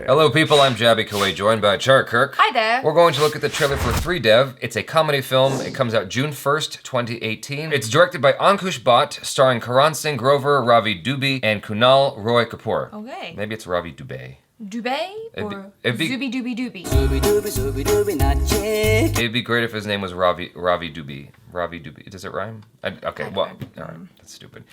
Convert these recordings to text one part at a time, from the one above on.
Hello people, I'm Jaby KOAY, joined by KIRK. Hi there. We're going to look at the trailer for 3 Dev. It's a comedy film. It comes out June 1st, 2018. It's directed by Ankush Bhatt, starring Karan Singh, Grover, Ravi Dubey, and Kunaal Roy Kapur. Okay. Maybe it's Ravi Dubey. Dubey or Zooby Dooby Doobie? It'd be great if his name was Ravi Dubey. Ravi Dubey. Does it rhyme? Okay, well, all right. That's stupid.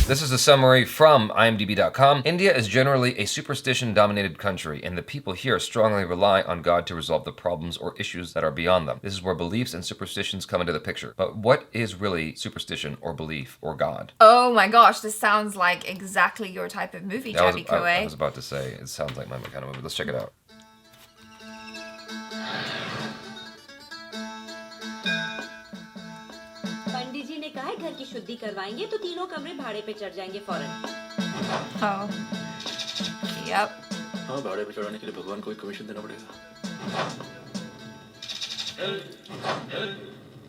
This is a summary from IMDb.com. India is generally a superstition-dominated country, and the people here strongly rely on God to resolve the problems or issues that are beyond them. This is where beliefs and superstitions come into the picture. But what is really superstition or belief or God? Oh my gosh, this sounds like exactly your type of movie, Jaby KOAY. I was about to say, it sounds like my kind of movie. Let's check it out. पंडित जी ने कहा है घर की शुद्धि करवाएंगे तो तीनों कमरे भाड़े पे चढ़ जाएंगे फौरन। Oh. Yep. हाँ, भाड़े पे चढ़ाने के लिए भगवान को कमीशन देना पड़ेगा।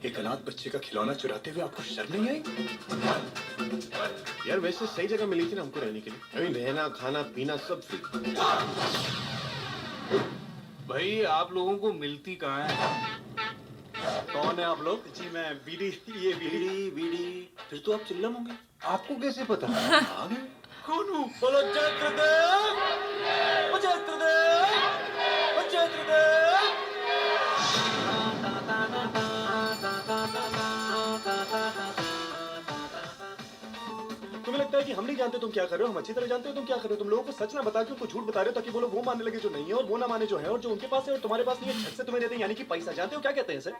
एक अनाथ बच्चे का खिलौना चुराते हुए आपको शर्म नहीं आई? यार वैसे सही जगह मिली थी ना हमको रहने के लिए। अभी रहना, खाना, पीना सब फ्री। भाई आप लोगों को मिलती कहाँ है? कौन है आप लोग? जी मैं बीडी, ये बीडी। फिर तो आप चिल्लम होंगे। आपको कैसे पता? आ गए। कौन हूँ? बोलो जयत्रदेव, जयत्रदेव, जयत्रदेव। तुम्हें लगता है कि हम नहीं जानते तुम क्या कर रहे हो? हम अच्छी तरह जानते हो तुम क्या कर रहे हो। तुम लोगों को सच ना बता के उनको झूठ बता रहे हो ताकि वो लोग वो मानने लगे जो नहीं है और वो ना माने जो है, और जो उनके पास है और तुम्हारे पास नहीं है झट से तुम्हें देते हैं, यानी कि पैसा। जानते हो क्या कहते हैं इसे?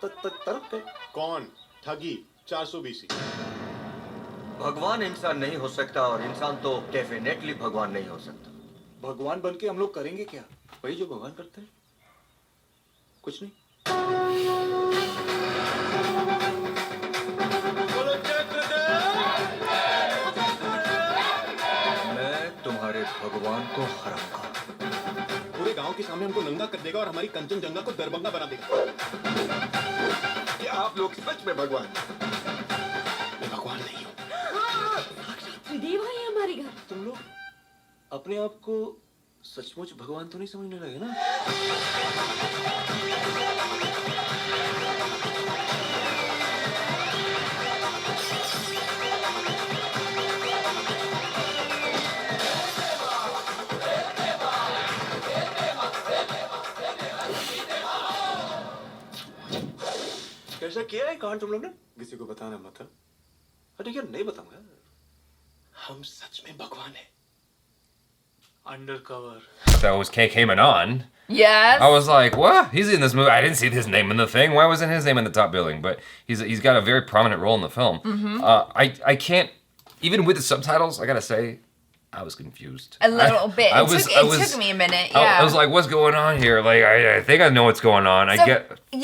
तरफ पे। कौन? ठगी 420। भगवान इंसान नहीं हो सकता और इंसान तो डेफिनेटली भगवान नहीं हो सकता। भगवान बन के हम लोग करेंगे क्या? वही जो भगवान करते हैं, कुछ नहीं। तुम्हारे भगवान को हराऊंगा। पूरे गांव के सामने हमको नंगा कर देगा और हमारी कंचनजंगा को दरभंगा बना देगा। क्या आप लोग सच में भगवान? मैं भगवान नहीं हूँ। देव है हमारे घर। तुम लोग अपने आप को सचमुच भगवान तो नहीं समझने लगे ना? कैसा किया है कांड तुम लोग ने? किसी को बताना मत। अरे यार नहीं बताऊंगा। हम सच में भगवान हैं। Undercover. That was KK Menon. Yes. I was like, what? He's in this movie. I didn't see his name in the thing. Why wasn't his name in the top billing? But he's got a very prominent role in the film. I can't, even with the subtitles, I gotta say, I was confused. A little bit. It took me a minute. Yeah. I was like, what's going on here? Like, I think I know what's going on.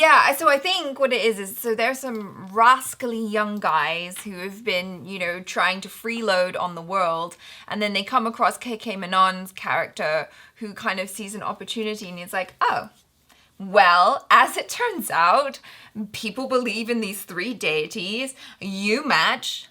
Yeah, so I think what it is so there's some rascally young guys who have been, trying to freeload on the world, and then they come across KK Menon's character who kind of sees an opportunity and he's like, oh, well, as it turns out, people believe in these 3 deities, you match.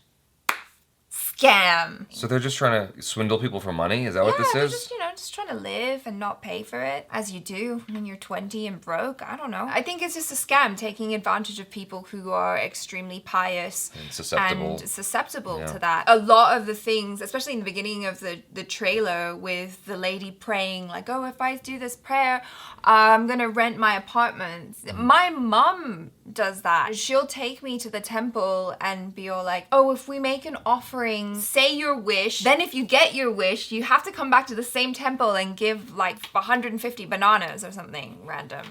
Scam. So they're just trying to swindle people for money? Is that what this is? Just trying to live and not pay for it, as you do when you're 20 and broke. I don't know. I think it's just a scam, taking advantage of people who are extremely pious and susceptible to that. A lot of the things, especially in the beginning of the trailer with the lady praying, like, oh, if I do this prayer, I'm gonna rent my apartment. My mom does that. She'll take me to the temple and be all like, oh, if we make an offering, say your wish, then if you get your wish, you have to come back to the same temple and give like 150 bananas or something random.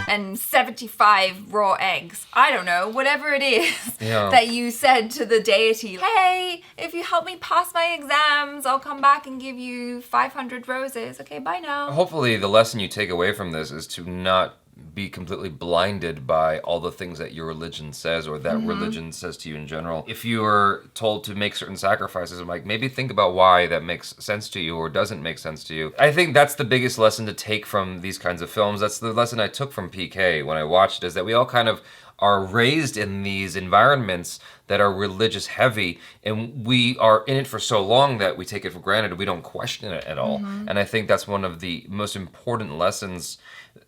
And 75 raw eggs. I don't know, whatever it is that you said to the deity. Hey, if you help me pass my exams, I'll come back and give you 500 roses. Okay, bye now. Hopefully the lesson you take away from this is to not be completely blinded by all the things that your religion says or that religion says to you in general. If you are told to make certain sacrifices, I'm like, maybe think about why that makes sense to you or doesn't make sense to you. I think that's the biggest lesson to take from these kinds of films. That's the lesson I took from PK when I watched it, is that we all kind of are raised in these environments that are religious heavy, and we are in it for so long that we take it for granted. We don't question it at all. And I think that's one of the most important lessons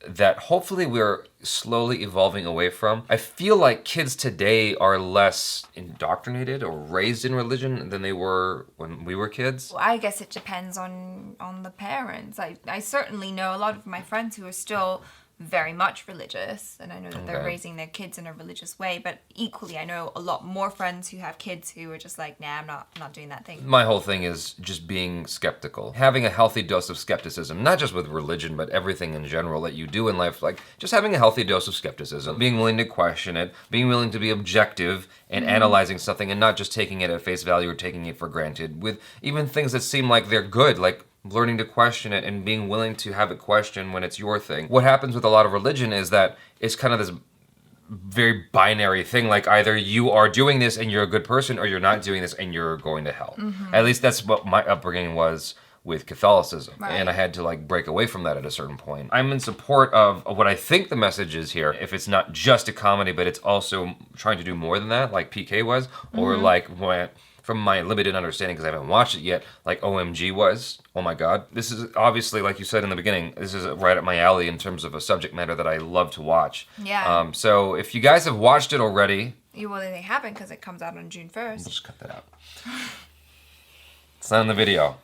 that hopefully we're slowly evolving away from. I feel like kids today are less indoctrinated or raised in religion than they were when we were kids. Well, I guess it depends on the parents. I certainly know a lot of my friends who are still very much religious, and I know that they're raising their kids in a religious way, but equally I know a lot more friends who have kids who are just like, nah, I'm not doing that thing. My whole thing is just being skeptical. Having a healthy dose of skepticism, not just with religion, but everything in general that you do in life, like just having a healthy dose of skepticism, being willing to question it, being willing to be objective and analyzing something and not just taking it at face value or taking it for granted, with even things that seem like they're good, like learning to question it and being willing to have it questioned when it's your thing. What happens with a lot of religion is that it's kind of this very binary thing, like either you are doing this and you're a good person, or you're not doing this and you're going to hell. At least that's what my upbringing was with Catholicism. And I had to like break away from that at a certain point. I'm in support of what I think the message is here. If it's not just a comedy, but it's also trying to do more than that, like PK was, or like when, from my limited understanding, because I haven't watched it yet, like OMG was. Oh my God. This is obviously, like you said in the beginning, this is right up my alley in terms of a subject matter that I love to watch. Yeah. So if you guys have watched it already... Well, they haven't, because it comes out on June 1st. We'll just cut that out. It's not in the video.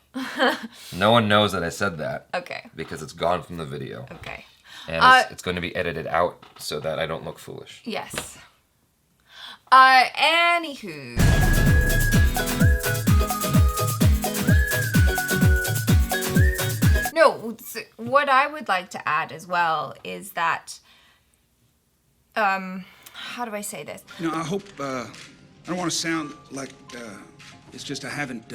No one knows that I said that. Okay. Because it's gone from the video. Okay. And it's going to be edited out so that I don't look foolish. Yes. Anywho. No, what I would like to add as well is that, how do I say this? You know, I hope, I don't want to sound like, it's just I haven't,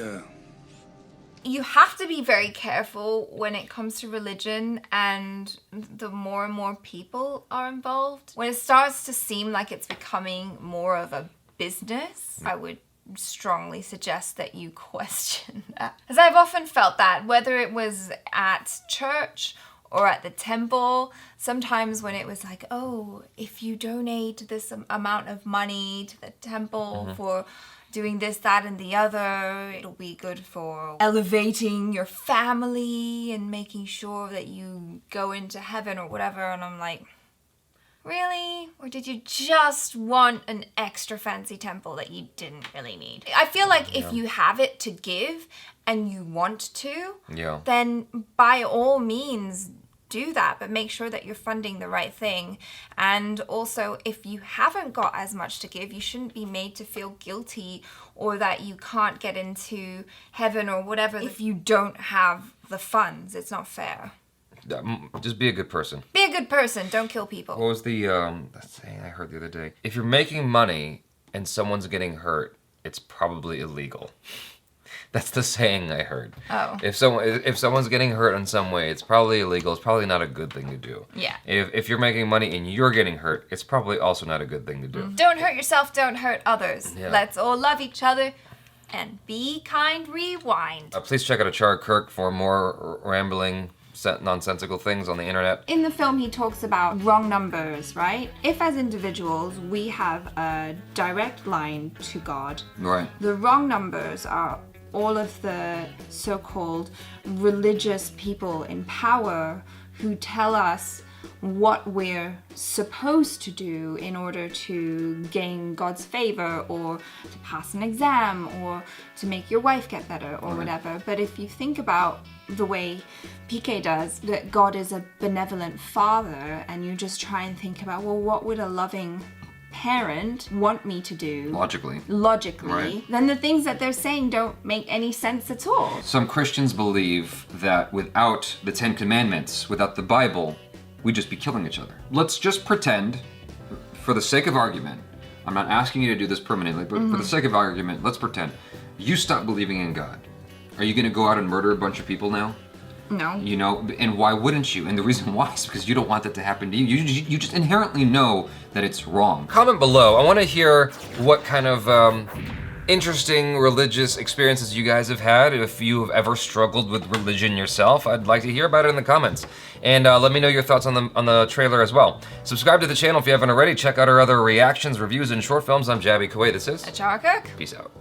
You have to be very careful when it comes to religion, and the more and more people are involved. When it starts to seem like it's becoming more of a business, I would strongly suggest that you question that. As I've often felt that, whether it was at church or at the temple, sometimes when it was like, oh, if you donate this amount of money to the temple for doing this, that, and the other, it'll be good for elevating your family and making sure that you go into heaven or whatever. And I'm like, really? Or did you just want an extra fancy temple that you didn't really need? I feel like if you have it to give and you want to, then by all means do that, but make sure that you're funding the right thing. And also, if you haven't got as much to give, you shouldn't be made to feel guilty or that you can't get into heaven or whatever if you don't have the funds. It's not fair. Just be a good person. Be a good person. Don't kill people. What was the saying I heard the other day? If you're making money and someone's getting hurt, it's probably illegal. That's the saying I heard. Oh. If someone's getting hurt in some way, it's probably illegal. It's probably not a good thing to do. Yeah. If you're making money and you're getting hurt, it's probably also not a good thing to do. Don't hurt yourself, don't hurt others. Yeah. Let's all love each other and be kind. Rewind. Please check out ACHARA KIRK for more rambling, nonsensical things on the internet. In the film, he talks about wrong numbers, right? If as individuals we have a direct line to God, Right. the wrong numbers are all of the so-called religious people in power who tell us what we're supposed to do in order to gain God's favor or to pass an exam or to make your wife get better or whatever. But if you think about the way PK does, that God is a benevolent father, and you just try and think about, well, what would a loving parent want me to do Logically, right, then the things that they're saying don't make any sense at all. Some Christians believe that without the Ten Commandments, without the Bible, we'd just be killing each other. Let's just pretend, for the sake of argument, I'm not asking you to do this permanently, but for the sake of argument, let's pretend you stop believing in God. Are you gonna go out and murder a bunch of people now? No. You know, and why wouldn't you? And the reason why is because you don't want that to happen to you. You just inherently know that it's wrong. Comment below. I want to hear what kind of interesting religious experiences you guys have had. If you have ever struggled with religion yourself, I'd like to hear about it in the comments. And let me know your thoughts on the trailer as well. Subscribe to the channel if you haven't already. Check out our other reactions, reviews, and short films. I'm Jaby KOAY. This is ACHARA KIRK. Peace out.